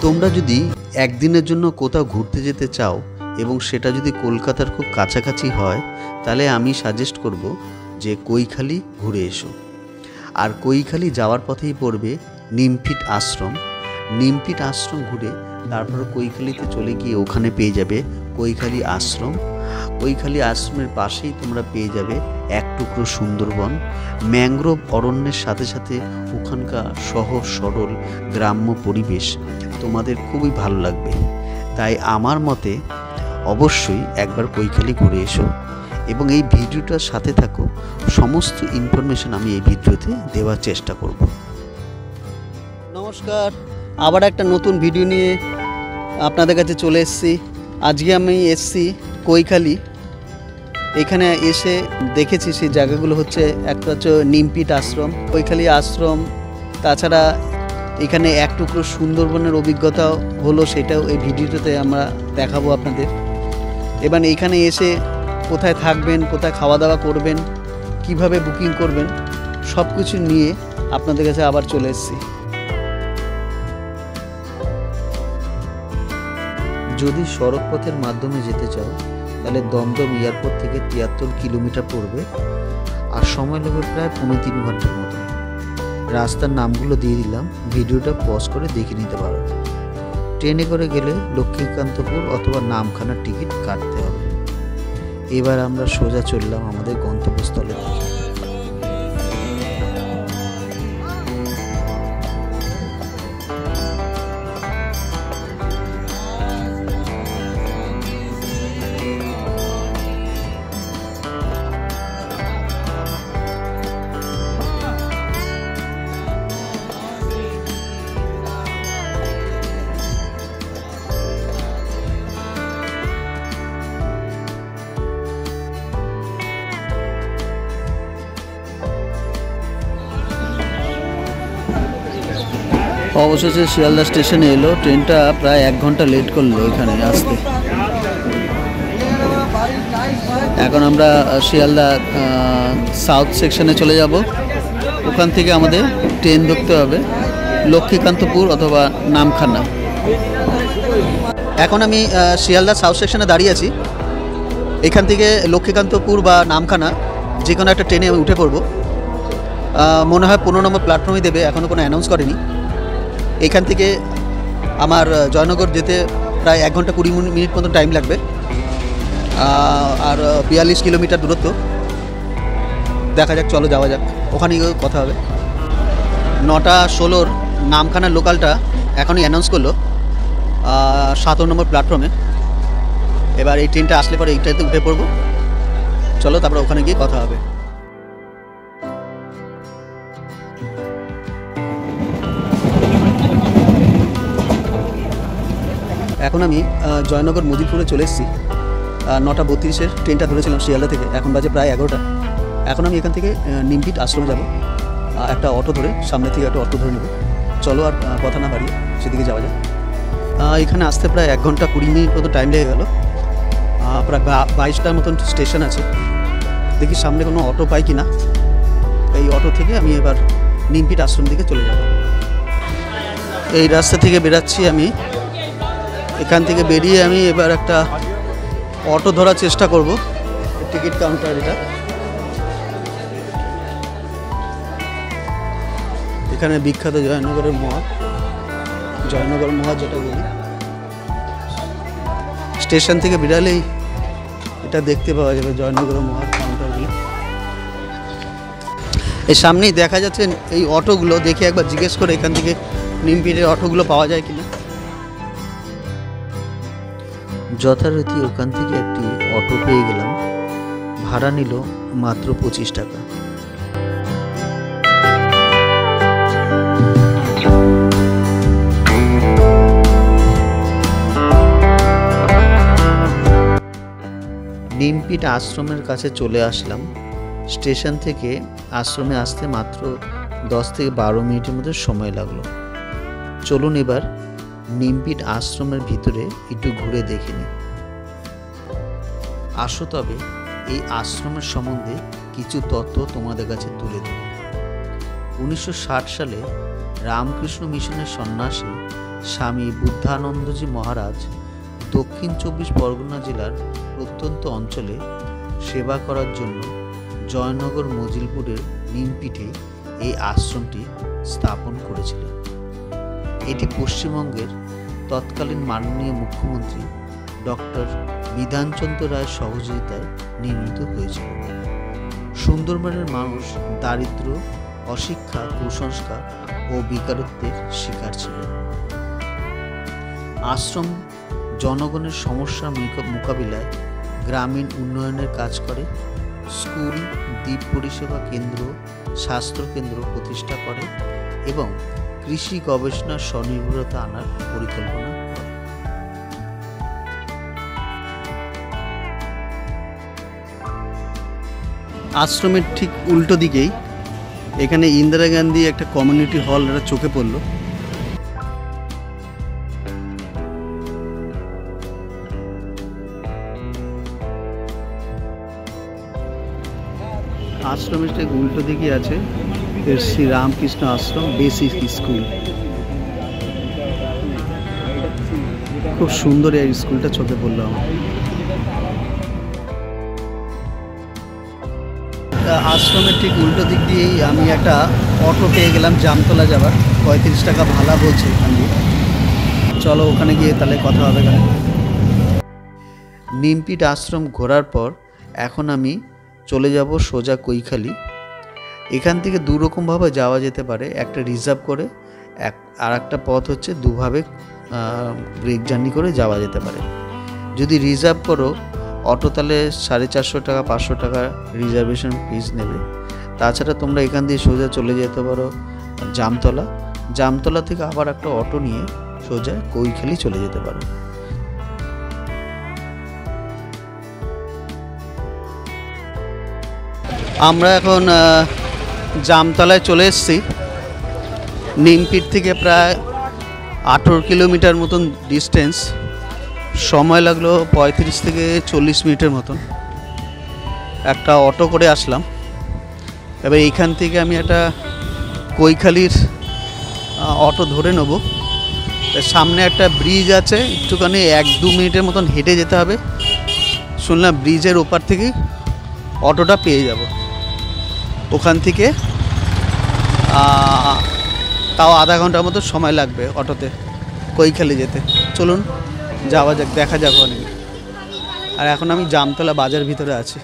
তোমরা যদি একদিনের জন্য কোথাও ঘুরতে যেতে চাও এবং সেটা যদি কলকাতার খুব কাছাকাছি হয়, তাহলে আমি সাজেস্ট করব যে কৈখালি ঘুরে এসো। আর কৈখালি যাওয়ার পথেই পড়বে নিমফিট আশ্রম। নিমফিট আশ্রম ঘুরে তারপর কৈখালিতে চলে গিয়ে ওখানে পেয়ে যাবে কৈখালি আশ্রম। কৈখালি আশ্রমের পাশেই তোমরা পেয়ে যাবে এক টুকরো সুন্দরবন। ম্যানগ্রোভ অরণ্যের সাথে সাথে ওখানকার সহজ সরল গ্রাম্য পরিবেশ তোমাদের খুবই ভালো লাগবে। তাই আমার মতে অবশ্যই একবার কৈখালি ঘুরে এসো এবং এই ভিডিওটার সাথে থাকো। সমস্ত ইনফরমেশন আমি এই ভিডিওতে দেওয়ার চেষ্টা করব। নমস্কার, আবার একটা নতুন ভিডিও নিয়ে আপনাদের কাছে চলে এসেছি। আজকে আমি এসেছি কৈখালি। এখানে এসে দেখেছি সেই জায়গাগুলো হচ্ছে একটা হচ্ছে নিমফিট আশ্রম, কৈখালি আশ্রম। তাছাড়া এখানে এক টুকরো সুন্দরবনের অভিজ্ঞতা হলো, সেটাও এই ভিডিওটাতে আমরা দেখাবো আপনাদের। এবার এইখানে এসে কোথায় থাকবেন, কোথায় খাওয়া দাওয়া করবেন, কিভাবে বুকিং করবেন, সব কিছু নিয়ে আপনাদের কাছে আবার চলে এসেছি। যদি সড়ক পথের মাধ্যমে যেতে চাও তাহলে দমদম এয়ারপোর্ট থেকে 73 কিলোমিটার পড়বে আর সময় লাগবে প্রায় 3.5 ঘন্টার মতো। রাস্তার নামগুলো দিয়ে দিলাম, ভিডিওটা পজ করে দেখে নিতে পারো। ট্রেনে করে গেলে লক্ষ্মীকান্তপুর অথবা নামখানার টিকিট কাটতে হবে। এবার আমরা সোজা চললাম আমাদের গন্তব্যস্থলে। অবশেষে শিয়ালদা স্টেশনে এলো। ট্রেনটা প্রায় 1 ঘন্টা লেট করলো এখানে আসতে। এখন আমরা শিয়ালদা সাউথ সেকশনে চলে যাব। ওখান থেকে আমাদের ট্রেন ধরতে হবে লক্ষ্মীকান্তপুর অথবা নামখানা। এখন আমি শিয়ালদা সাউথ সেকশনে দাঁড়িয়ে আছি। এখান থেকে লক্ষ্মীকান্তপুর বা নামখানা যে কোনো একটা ট্রেনে আমি উঠে পড়ব। মনে হয় 15 নম্বর প্ল্যাটফর্মে দেবে, এখনও কোনো অ্যানাউন্স করেনি। এখান থেকে আমার জয়নগর যেতে প্রায় 1 ঘন্টা 20 মিনিট মতো টাইম লাগবে আর 42 কিলোমিটার দূরত্ব। দেখা যাক, চলো যাওয়া যাক, ওখানে গিয়ে কথা হবে। 9:16 নামখানার লোকালটা এখনই অ্যানাউন্স করলো 17 নম্বর প্ল্যাটফর্মে। এবার এই ট্রেনটা আসলে পরে এইটাতে উঠে পড়বো। চলো তারপরে ওখানে গিয়ে কথা হবে। এখন আমি জয়নগর মজিদপুরে চলে এসেছি। 9:32-এর ট্রেনটা ধরেছিলাম শিয়ালদা থেকে, এখন বাজে প্রায় 11টা। এখন আমি এখান থেকে নিমফিট আশ্রমে যাব। একটা অটো ধরে, সামনে থেকে একটা অটো ধরে নেব। চলো আর কথা না বাড়িয়ে সেদিকে যাওয়া যায়। এখানে আসতে প্রায় 1 ঘন্টা 20 মিনিট মতো টাইম লেগে গেল। প্রায় 22টার মতন স্টেশন আছে। দেখি সামনে কোনো অটো পাই কি না। এই অটো থেকে আমি এবার নিমফিট আশ্রম দিকে চলে যাব। এই রাস্তা থেকে বেরাচ্ছি আমি। এখান থেকে বেরিয়ে আমি এবার একটা অটো ধরার চেষ্টা করব। টিকিট কাউন্টার এটা। এখানে বিখ্যাত জয়নগরের মহল, জয়নগর মহল যেটা বলি। স্টেশন থেকে বেরালেই এটা দেখতে পাওয়া যাবে জয়নগর মহল কাউন্টারগুলো। এই সামনেই দেখা যাচ্ছে এই অটোগুলো। দেখে একবার জিজ্ঞেস করে এখান থেকে নিমফিটের অটোগুলো পাওয়া যায় কিনা। যথারীতি ওখান থেকে একটি অটো পেয়ে গেলাম। ভাড়া নিল মাত্র 25 টাকা। নিমফিট আশ্রমের কাছে চলে আসলাম। স্টেশন থেকে আশ্রমে আসতে মাত্র 10 থেকে 12 মিনিটের মধ্যে সময় লাগলো। চলুন এবার নিমফিট আশ্রমের ভিতরে একটু ঘুরে দেখে নিই। আসো তবে এই আশ্রমের সম্বন্ধে কিছু তথ্য তোমাদের কাছে তুলে দেব। 1960 সালে রামকৃষ্ণ মিশনের সন্ন্যাসী স্বামী বুদ্ধানন্দজি মহারাজ দক্ষিণ 24 পরগনা জেলার প্রত্যন্ত অঞ্চলে সেবা করার জন্য জয়নগর মজিলপুরের নিমপিঠে এই আশ্রমটি স্থাপন করেছিলেন। এটি পশ্চিমবঙ্গের তৎকালীন মাননীয় মুখ্যমন্ত্রী ডক্টর বিধানচন্দ্র রায়ের সহযোগিতায় নির্মিত হয়েছিল। সুন্দরবনের মানুষ দারিদ্র, অশিক্ষা, কুসংস্কার ও বেকারত্বের শিকার ছিল। আশ্রম জনগণের সমস্যার মোকাবিলায় গ্রামীণ উন্নয়নের কাজ করে, স্কুল, দ্বীপ পরিষেবা কেন্দ্র, স্বাস্থ্য কেন্দ্র প্রতিষ্ঠা করে এবং কৃষি গবেষণার স্বনির্ভরতা আনার পরিকল্পনা করে। আশ্রমের ঠিক উল্টো দিকেই এখানে ইন্দিরা গান্ধী একটা কমিউনিটি হল এটা চোখে পড়ল। আশ্রমের ঠিক উল্টো দিকে আছে শ্রী রামকৃষ্ণ আশ্রম বেসিক স্কুল। খুব সুন্দর এই স্কুলটা চোখে পড়লো আমার। আশ্রমের ঠিক উল্টো দিক দিয়েই আমি একটা অটো পেয়ে গেলাম জামতলা যাবার। 35 টাকা ভাড়া বলছে এখান দিয়ে। চলো ওখানে গিয়ে তাহলে কথা হবে। নিমপিঠ আশ্রম ঘোরার পর এখন আমি চলে যাব সোজা কৈখালি। এখান থেকে দুরকমভাবে যাওয়া যেতে পারে, একটা রিজার্ভ করে, আর একটা পথ হচ্ছে দুভাবে ব্রেক জার্নি করে যাওয়া যেতে পারে। যদি রিজার্ভ করো অটো তাহলে 450 টাকা 500 টাকা রিজার্ভেশন ফিজ নেবে। তাছাড়া তোমরা এখান দিয়ে সোজা চলে যেতে পারো জামতলা। জামতলা থেকে আবার একটা অটো নিয়ে সোজা কৈখালি চলে যেতে পারো। আমরা এখন জামতলায় চলে এসেছি। নিমপিঠ থেকে প্রায় 18 কিলোমিটার মতন ডিস্টেন্স। সময় লাগলো 35 থেকে 40 মিনিটের মতন। একটা অটো করে আসলাম। এবার এইখান থেকে আমি একটা কৈখালির অটো ধরে নেব। সামনে একটা ব্রিজ আছে, একটুখানি 1-2 মিনিটের মতন হেঁটে যেতে হবে। শুনলাম ব্রিজের ওপার থেকে অটোটা পেয়ে যাব। ওখান থেকে তাও আধা ঘন্টার মতো সময় লাগবে অটোতে কৈখালি যেতে। চলুন যাওয়া যাক, দেখা যাক অনেক। আর এখন আমি জামতলা বাজার ভিতরে আছি।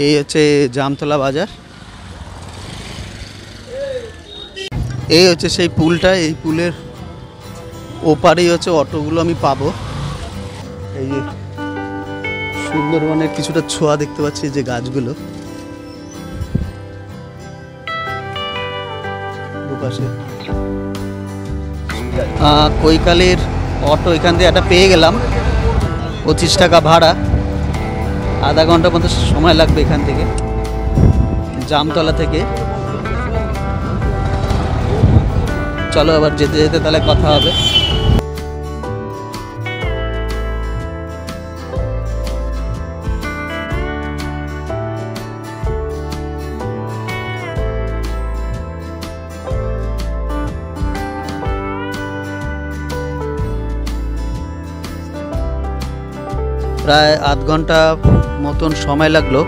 এই হচ্ছে জামতলা বাজার। এই হচ্ছে সেই পুলটা। এই পুলের ওপারেই হচ্ছে অটোগুলো আমি পাবো। এই যে সুন্দরবনের কিছুটা ছোঁয়া দেখতে পাচ্ছি, যে গাছগুলো দুপাশে। কৈখালির অটো এখান দিয়ে একটা পেয়ে গেলাম, 25 টাকা ভাড়া। আধা ঘন্টার মতো সময় লাগবে এখান থেকে জামতলা থেকে। চলো আবার যেতে যেতে তাহলে কথা হবে। প্রায় আধ ঘন্টা মতন সময় লাগলো।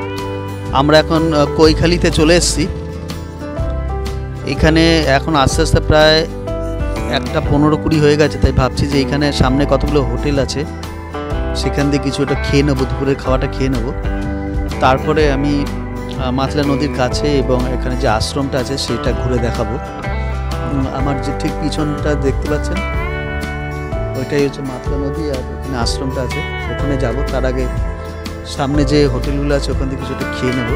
আমরা এখন কৈখালিতে চলে এসেছি। এখানে এখন আস্তে আস্তে প্রায় 1:15-20 হয়ে গেছে। তাই ভাবছি যে এখানে সামনে কতগুলো হোটেল আছে, সেখান দিয়ে কিছু একটা খেয়ে নেবো, দুপুরের খাওয়াটা খেয়ে নেবো। তারপরে আমি মাতলা নদীর কাছে এবং এখানে যে আশ্রমটা আছে সেটা ঘুরে দেখাবো। আমার যে ঠিক পিছনটা দেখতে পাচ্ছেন ওইটাই হচ্ছে মাতলা নদী, আর ওখানে আশ্রমটা আছে, ওখানে যাব। তার আগে সামনে যে হোটেলগুলো আছে ওখান থেকে কিছুটা খেয়ে নেব।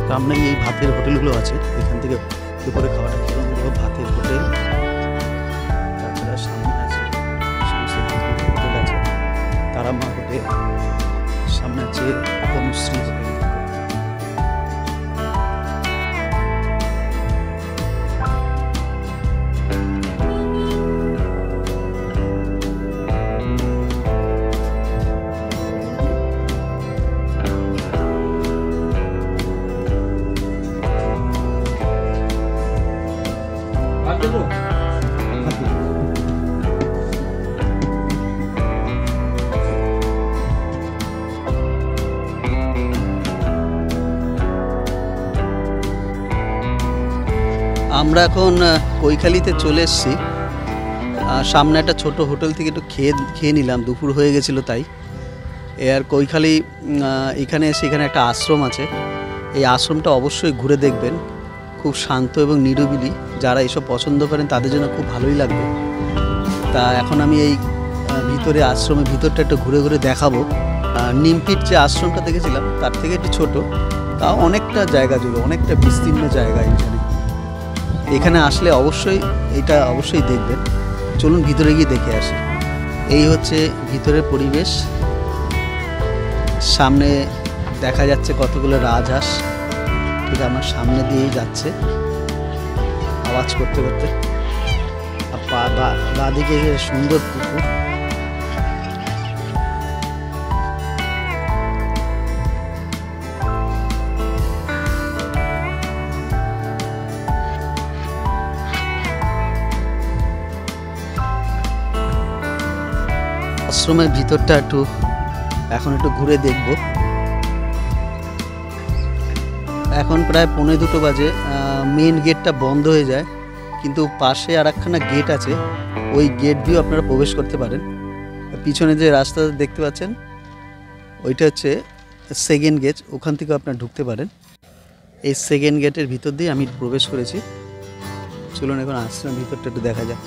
সামনে এই ভাতের হোটেলগুলো আছে, এখান থেকে দুপুরে খাওয়াটা খেয়ে নেব। ভাতের হোটেল, তাছাড়া সামনে আছে হোটেল আছে, তারামা হোটেল, সামনে আছে তনুশ্রী হোটেল। আমরা এখন কৈখালিতে চলে এসেছি। সামনে একটা ছোট হোটেল থেকে একটু খেয়ে নিলাম, দুপুর হয়ে গেছিলো তাই। আর কৈখালি এখানে এসে এখানে একটা আশ্রম আছে, এই আশ্রমটা অবশ্যই ঘুরে দেখবেন, খুব শান্ত এবং নিরিবিলি। যারা এসব পছন্দ করেন তাদের জন্য খুব ভালোই লাগবে। তা এখন আমি এই ভিতরে আশ্রমের ভিতরটা একটু ঘুরে ঘুরে দেখাবো। নিমপিট যে আশ্রমটা দেখেছিলাম তার থেকে একটু ছোট, তাও অনেকটা জায়গা জুড়ে, অনেকটা বিস্তীর্ণ জায়গা এখানে আসলে অবশ্যই দেখবেন। চলুন ভিতরে গিয়ে দেখে আসি। এই হচ্ছে ভিতরের পরিবেশ। সামনে দেখা যাচ্ছে কতগুলো রাজহাঁস ঠিক আমার সামনে দিয়েই যাচ্ছে আওয়াজ করতে করতে। বাঁদিকে সুন্দর পুকুর। আশ্রমের ভিতরটা এখন একটু ঘুরে দেখব। এখন প্রায় 1:45 বাজে। মেন গেটটা বন্ধ হয়ে যায়, কিন্তু পাশে আর একখানা গেট আছে, ওই গেট দিয়েও আপনারা প্রবেশ করতে পারেন। পিছনে যে রাস্তা দেখতে পাচ্ছেন ওইটা হচ্ছে সেকেন্ড গেট, ওখান থেকে আপনারা ঢুকতে পারেন। এই সেকেন্ড গেটের ভিতর দিয়ে আমি প্রবেশ করেছি। চলুন এখন আশ্রমের ভিতরটা একটু দেখা যাক।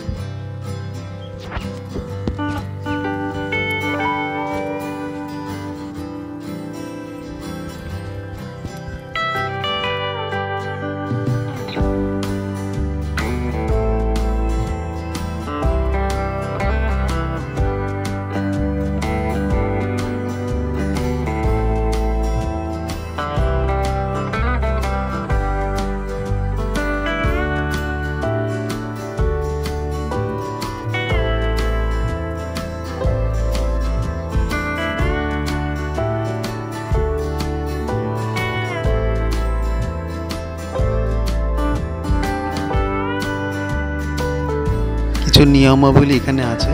কিছু নিয়মাবলী এখানে আছে,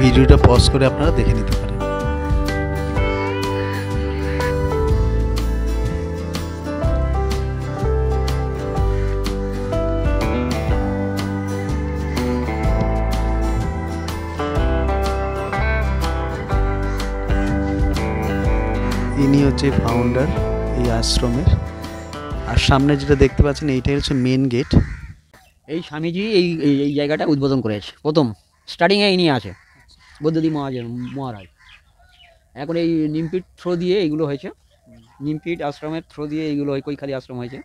ভিডিওটা পজ করে আপনারা দেখে নিতে পারেন। ইনি হচ্ছে ফাউন্ডার এই আশ্রমের। আর সামনে যেটা দেখতে পাচ্ছেন এইটাই হচ্ছে মেন গেট। এই স্বামীজি এই জায়গাটা উদ্বোধন করেছে প্রথম স্টার্টিংয়ে ইনি আছে বৌদ্ধদেব মহারাজ। এখন এই নিমপিট থ্রো দিয়ে এইগুলো হয়েছে, নিমপিট আশ্রমের থ্রো দিয়ে এইগুলো কৈখালি আশ্রম হয়েছে।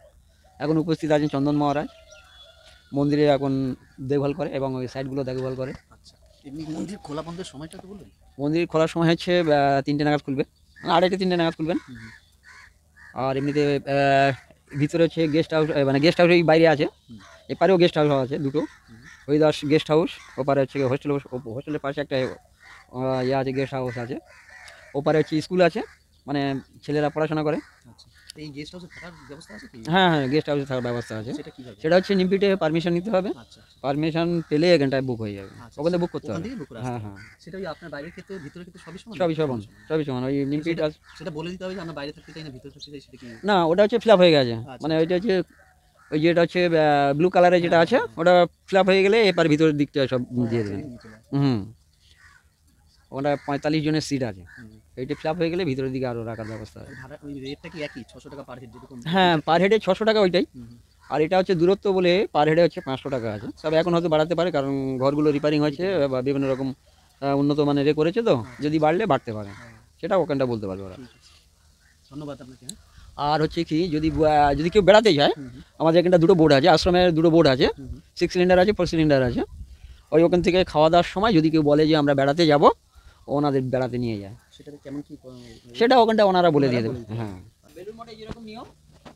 এখন উপস্থিত আছেন চন্দন মহারাজ, মন্দিরে এখন দেখভাল করে এবং ওই সাইডগুলো দেখভাল করে। আচ্ছা, এমনি মন্দির খোলা বন্ধের সময়টা তো বলুন। মন্দির খোলার সময় হচ্ছে 3টে নাগাদ খুলবে, 2:30-3টে নাগাদ খুলবেন। আর এমনিতে ভিতরে হচ্ছে গেস্ট হাউস, মানে গেস্ট হাউস এই বাইরে আছে, এপারেও গেস্ট হাউস আছে দুটো, হরিদাস গেস্ট হাউস। ওপারে হচ্ছে হোস্টেলের পাশে একটা ইয়ে আছে, গেস্ট হাউস আছে। ওপারে হচ্ছে স্কুল আছে, মানে ছেলেরা পড়াশোনা করে। এই গেস্ট হাউসে থাকার ব্যবস্থা আছে কি? হ্যাঁ, গেস্ট হাউসে থাকার ব্যবস্থা আছে। সেটা হচ্ছে নিমপিটে পারমিশন নিতে হবে। পারমিশন পেলে এখানটায় বুক হয়ে যাবে, ওখানে বুক করতে হবে। হ্যাঁ, সেটা আপনার বাইরের ক্ষেত্রে ভিতরের ক্ষেত্রে সবই সমান। ওই নিমপিট সেটা বলে দিতে হবে যে আমরা বাইরে থাকতে চাই না ভিতরে থাকতে চাই, সেটা কি? না, ওটা হচ্ছে ফিল আপ হয়ে গেছে। মানে ওইটা হচ্ছে ওই যেটা হচ্ছে ব্লু কালারের যেটা আছে ওটা ফিল আপ হয়ে গেলে এবার ভিতরের দিকটা সব দিয়ে দেবেন। ওটা 45 জনের সিট আছে, এইটা ফিল আপ হয়ে গেলে ভিতরের দিকে আরও রাখার ব্যবস্থা আছে। হ্যাঁ, পার হেডে 600 টাকা ওইটাই। আর এটা হচ্ছে দূরত্ব বলে পার হেডে হচ্ছে 500 টাকা আছে। তবে এখন হয়তো বাড়াতে পারে, কারণ ঘরগুলো রিপেয়ারিং হচ্ছে বা বিভিন্ন রকম উন্নত মানের করেছে, তো যদি বাড়তে পারে, সেটা ওখানটা বলতে পারবে ওরা। ধন্যবাদ আপনাকে। আর হচ্ছে কি, যদি কেউ বেড়াতে যায়, আমাদের এখানটা দুটো বোর্ড আছে, আশ্রমের দুটো বোর্ড আছে, 6 সিলিন্ডার আছে, 4 সিলিন্ডার আছে। ওই ওখান থেকে খাওয়া দাওয়ার সময় যদি কেউ বলে যে আমরা বেড়াতে যাব, ওনাদের বেড়াতে নিয়ে যায়। সেটা ওখানটা ওনারা বলে দিয়ে দেবে। হ্যাঁ, বেলুর মঠে যেরকম নিয়ম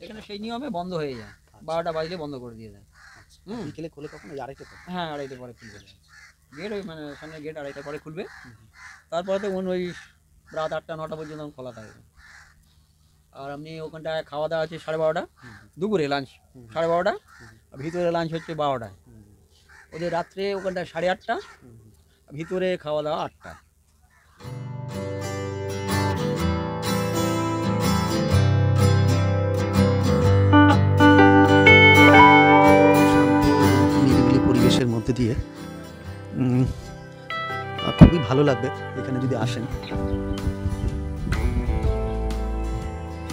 এখানে সেই নিয়মে বন্ধ হয়ে যায়, 12টা বাজলে বন্ধ করে দিয়ে দেয়। বিকেলে খোলে কখন? 2:30 পরে। হ্যাঁ, 2:30 পরে খুলবে গেট। ওই মানে সামনে গেট 2:30 পরে খুলবে। তারপরে তো ওই রাত 8টা-9টা পর্যন্ত খোলা থাকবে। আর আপনি ওখানটায় খাওয়া দাওয়া আছে 12:30, দুপুরে লাঞ্চ 12:30, ভিতরে লাঞ্চ হচ্ছে 12টায়। ওদের রাত্রে ওখানটায় 8:30, ভিতরে খাওয়া দাওয়া 8টা। দিয়ে খুবই ভালো লাগবে এখানে যদি আসেন।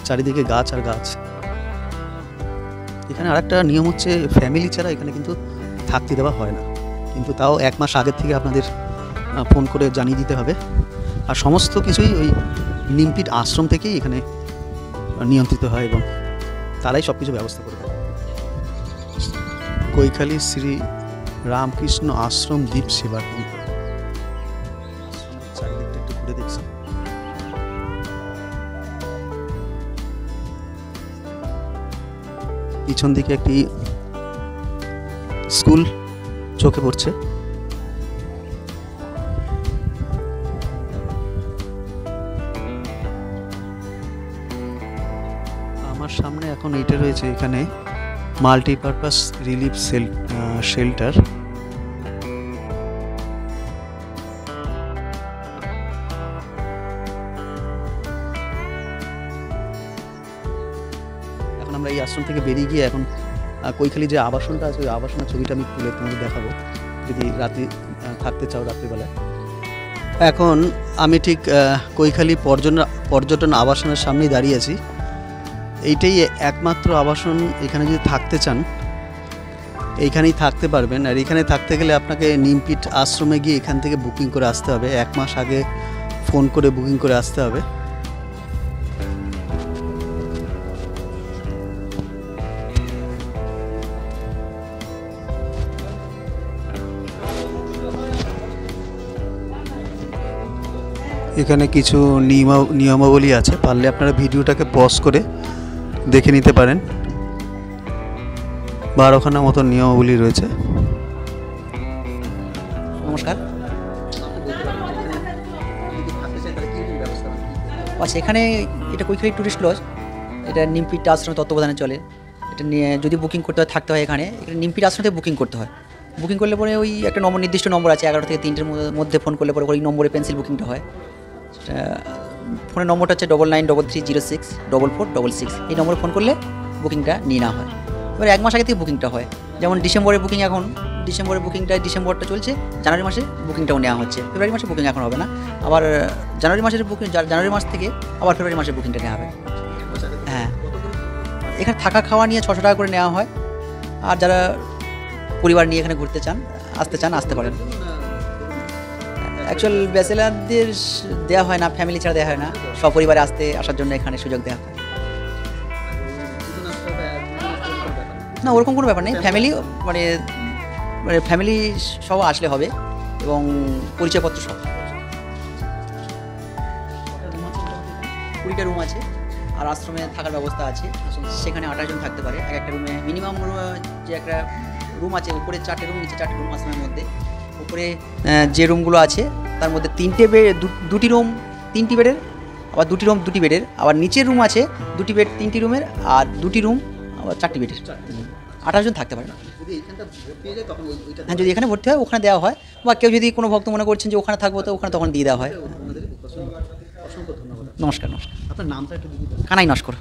চারিদিকে গাছ আর গাছ। এখানে আরেকটা নিয়ম হচ্ছে ফ্যামিলি ছাড়া এখানে কিন্তু থাকতে দেওয়া হয় না, কিন্তু তাও 1 মাস আগের থেকে আপনাদের ফোন করে জানিয়ে দিতে হবে। আর সমস্ত কিছুই ওই নিমপিট আশ্রম থেকেই এখানে নিয়ন্ত্রিত হয় এবং তারাই সব কিছু ব্যবস্থা করে দেয়। কৈখালী শ্রী রামকৃষ্ণ আশ্রম দ্বীপ সেবা কেন্দ্র। চারিদিকটা একটু ঘুরে দেখছি। পিছন দিকে একটি স্কুল চোখে পড়ছে। আমার সামনে এখন এইটা রয়েছে, এখানে মাল্টিপারপাস রিলিফ শেল্টার। এখন আমরা এই আশ্রম থেকে বেরিয়ে গিয়ে এখন কৈখালী যে আবাসনটা আছে ওই আবাসনের ছবিটা আমি তুলে তোমাদের দেখাবো যদি রাতে থাকতে চাও রাত্রিবেলায়। এখন আমি ঠিক কৈখালী পর্যটন আবাসনের সামনেই দাঁড়িয়ে আছি। এইটাই একমাত্র আবাসন, এখানে যদি থাকতে চান এইখানেই থাকতে পারবেন। আর এখানে থাকতে গেলে আপনাকে নিমপিট আশ্রমে গিয়ে এখান থেকে বুকিং করে আসতে হবে, 1 মাস আগে ফোন করে বুকিং করে আসতে হবে। এখানে কিছু নিয়মাবলী আছে, পারলে আপনারা ভিডিওটাকে পজ করে দেখে নিতে পারেন। 12খানা মতো নিয়মাবলী রয়েছে। নমস্কার। আচ্ছা, এখানে এটা কৈখালী ট্যুরিস্ট লজ, এটা নিমপিট আশ্রম তত্ত্বাবধানে চলে। এটা নিয়ে যদি বুকিং করতে হয় থাকতে হয় এখানে নিমপিট আশ্রম থেকে বুকিং করতে হয়। বুকিং করলে পরে ওই একটা নির্দিষ্ট নম্বর আছে, 11 থেকে 3টের মধ্যে ফোন করলে পরে ওই নম্বরে পেন্সিল বুকিংটা হয়। ফোনের নম্বরটা হচ্ছে 9933064466। এই নম্বরে ফোন করলে বুকিংটা নিয়ে নেওয়া হয়। এবার 1 মাস আগে থেকে বুকিংটা হয়। যেমন ডিসেম্বরের বুকিং, এখন ডিসেম্বরের ডিসেম্বরটা চলছে, জানুয়ারি মাসে বুকিংটাও নেওয়া হচ্ছে। ফেব্রুয়ারি মাসে বুকিং এখন হবে না, আবার জানুয়ারি মাস থেকে আবার ফেব্রুয়ারি মাসে বুকিংটা নেওয়া হবে। হ্যাঁ, এখানে থাকা খাওয়া নিয়ে 600 টাকা করে নেওয়া হয়। আর যারা পরিবার নিয়ে এখানে ঘুরতে চান, আসতে পারেন। অ্যাকচুয়াল ব্যাচেলারদের দেওয়া হয় না, ফ্যামিলি ছাড়া দেওয়া হয় না, সপরিবারে আসার জন্য এখানে সুযোগ দেওয়া হয়। না, ওরকম কোনো ব্যাপার নেই। ফ্যামিলি সহ আসলে হবে এবং পরিচয়পত্র সহ। 20টা রুম আছে আর আশ্রমে থাকার ব্যবস্থা আছে। সেখানে 28 জন থাকতে পারে। একটা রুমে মিনিমাম যে একটা রুম আছে, উপরে 4টে রুম, নিচে 4টে রুম আশ্রমের মধ্যে। উপরে যে রুমগুলো আছে তার মধ্যে 3টে বেড, 2টি রুম 3টি বেডের, আবার 2টি রুম 2টি বেডের। আবার নিচের রুম আছে 2টি বেড 3টি রুমের, আর 2টি রুম আবার 4টি বেডের। 28 জন থাকতে পারে। হ্যাঁ, যদি এখানে ভর্তি হয় ওখানে দেওয়া হয়, বা কেউ যদি কোনো ভক্ত মনে করছেন যে ওখানে থাকবো তো ওখানে তখন দিয়ে দেওয়া হয়। নমস্কার। আপনার নামটা একটু দিন। কানাই নস্কর।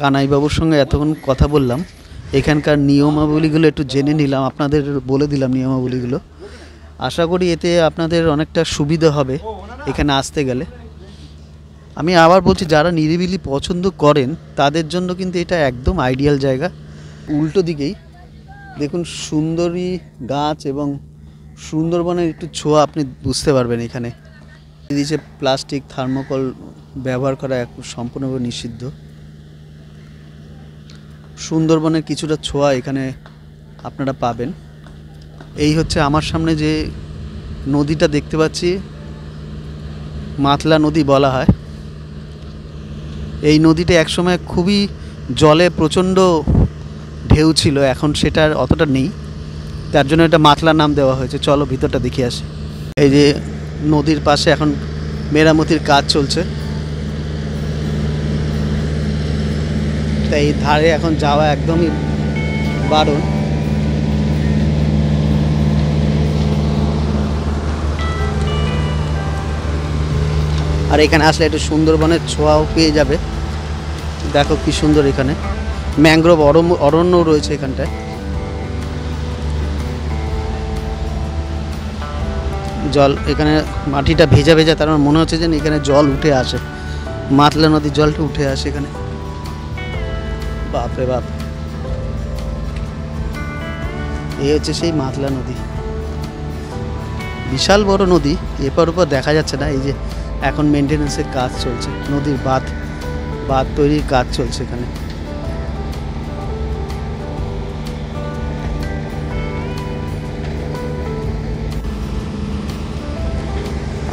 কানাইবাবুর সঙ্গে এতক্ষণ কথা বললাম, এখানকার নিয়মাবলীগুলো একটু জেনে নিলাম, আপনাদের বলে দিলাম নিয়মাবলীগুলো। আশা করি এতে আপনাদের অনেকটা সুবিধা হবে এখানে আসতে গেলে। আমি আবার বলছি, যারা নিরিবিলি পছন্দ করেন তাদের জন্য কিন্তু এটা একদম আইডিয়াল জায়গা। উল্টো দিকেই দেখুন সুন্দরী গাছ এবং সুন্দরবনের একটু ছোঁয়া আপনি বুঝতে পারবেন এখানে। দিয়েছে প্লাস্টিক, থার্মোকল ব্যবহার করা সম্পূর্ণভাবে নিষিদ্ধ। সুন্দরবনের কিছুটা ছোঁয়া এখানে আপনারা পাবেন। এই হচ্ছে আমার সামনে যে নদীটা দেখতে পাচ্ছি, মাতলা নদী বলা হয়। এই নদীটা একসময় খুবই জলে প্রচণ্ড ঢেউ ছিল, এখন সেটার অতটা নেই, তার জন্য এটা মাতলা নাম দেওয়া হয়েছে। চলো ভিতরটা দেখে আসি। এই যে নদীর পাশে এখন মেরামতির কাজ চলছে, তাই এই ধারে এখন যাওয়া একদমই বারণ। আর এখানে আসলে একটু সুন্দরবনের ছোঁয়াও পেয়ে যাবে। দেখো কি সুন্দর, এখানে ম্যানগ্রোভ অরণ্য রয়েছে এখানটায়। জল, এখানে মাটিটা ভেজা ভেজা, তার মনে হচ্ছে যে এখানে জল উঠে আসে, মাতলা নদীর জলটা উঠে আসে এখানে। বাপরে বাপ, এই হচ্ছে সেই মাতলা নদী, বিশাল বড় নদী, এপার ওপর দেখা যাচ্ছে না। এই যে এখন মেনটেন্যান্সের কাজ চলছে, নদীর বাঁধ তৈরির কাজ চলছে এখানে।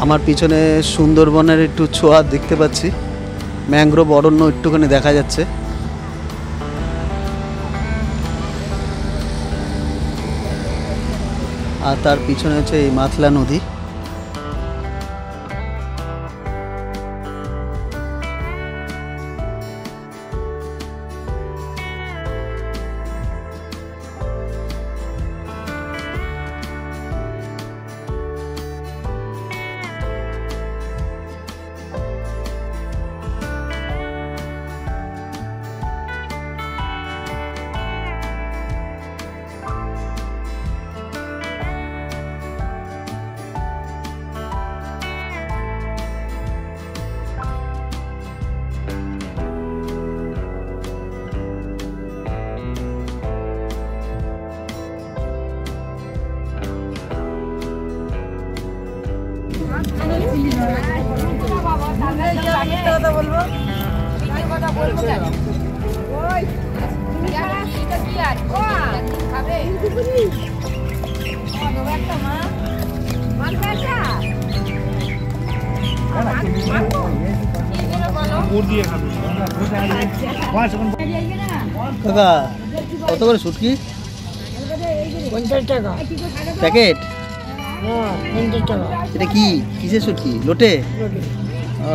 আমার পিছনে সুন্দরবনের একটু ছোঁয়া দেখতে পাচ্ছি, ম্যানগ্রোভ অরণ্য একটুখানি দেখা যাচ্ছে। আর তার পিছনে হচ্ছে এই মাতলা নদী। কাকা কত করে শুটকি? 50 টাকা প্যাকেট? হ্যাঁ 50 টাকা। এটা কি কিসের শুটকি? লোটে? ও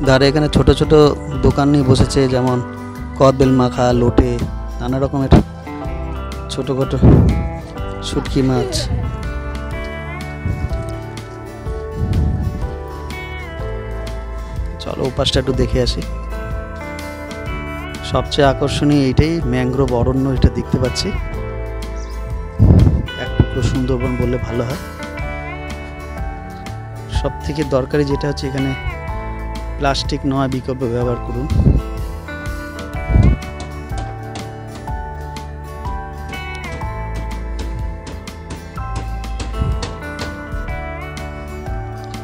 ধারে এখানে ছোট ছোট দোকান নিয়ে বসেছে, যেমন কদবেল মাখা, লোটে, নানা রকমের ছোটোখাটো শুটকি মাছ। চলো ওপাশটা একটু দেখে আসি। সবচেয়ে আকর্ষণীয় এইটাই, ম্যানগ্রোভ অরণ্য এটা দেখতে পাচ্ছি। এক টুকরো সুন্দরবন বললে ভালো হয়। সব থেকে দরকারি যেটা হচ্ছে এখানে প্লাস্টিক নয় বিকল্প ব্যবহার করুন।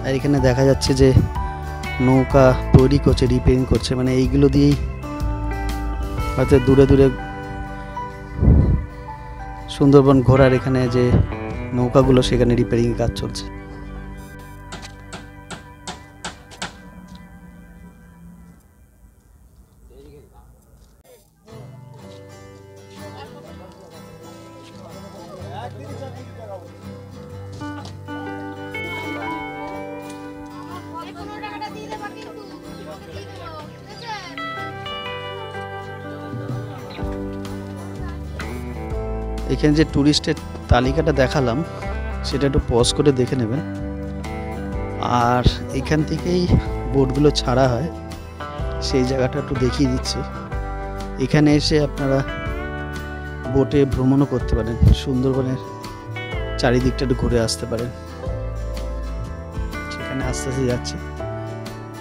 আর এখানে দেখা যাচ্ছে যে নৌকা তৈরি করছে, রিপেয়ারিং করছে, মানে এইগুলো দিয়েই হয়তো দূরে দূরে সুন্দরবন ঘোরার এখানে যে নৌকাগুলো সেখানে রিপেয়ারিং কাজ চলছে। এখানে যে ট্যুরিস্টের তালিকাটা দেখালাম সেটা একটু পজ করে দেখে নেবেন। আর এখান থেকেই বোটগুলো ছাড়া হয়, সেই জায়গাটা একটু দেখিয়ে দিচ্ছি। এখানে এসে আপনারা বোটে ভ্রমণও করতে পারেন, সুন্দরবনের চারিদিকটা একটু ঘুরে আসতে পারেন। সেখানে আস্তে আস্তে যাচ্ছে,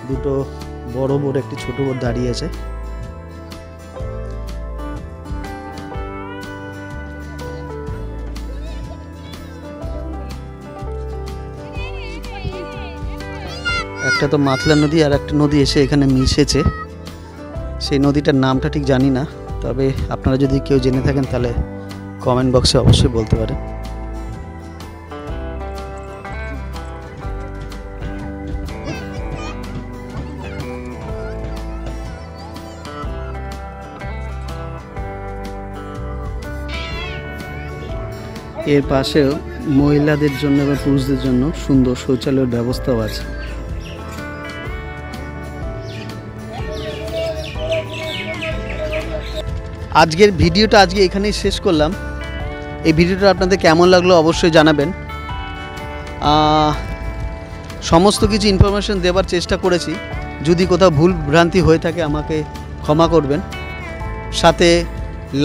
দুটো বড় বোট, একটি ছোট বোট দাঁড়িয়ে আছে। একটা তো মাতলা নদী, আর একটা নদী এসে এখানে মিশেছে, সেই নদীটার নামটা ঠিক জানি না, তবে আপনারা যদি কেউ জেনে থাকেন তাহলে কমেন্ট বক্সে অবশ্যই বলতে পারেন। এর পাশেও মহিলাদের জন্য এবং পুরুষদের জন্য সুন্দর শৌচালয়ের ব্যবস্থাও আছে। আজকের ভিডিওটা এখানেই শেষ করলাম। এই ভিডিওটা আপনাদের কেমন লাগলো অবশ্যই জানাবেন। সমস্ত কিছু ইনফরমেশন দেওয়ার চেষ্টা করেছি, যদি কোথাও ভুল ভ্রান্তি হয়ে থাকে আমাকে ক্ষমা করবেন। সাথে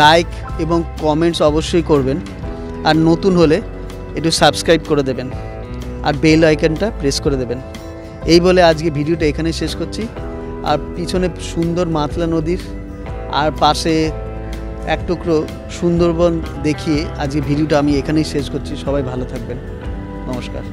লাইক এবং কমেন্টস অবশ্যই করবেন, আর নতুন হলে একটু সাবস্ক্রাইব করে দেবেন আর বেল আইকনটা প্রেস করে দেবেন। এই বলে আজকে ভিডিওটা এখানেই শেষ করছি। আর পিছনে সুন্দর মাতলা নদীর আর পাশে এক টুকরো সুন্দরবন দেখিয়ে আজকে ভিডিওটা আমি এখানেই শেষ করছি। সবাই ভালো থাকবেন, নমস্কার।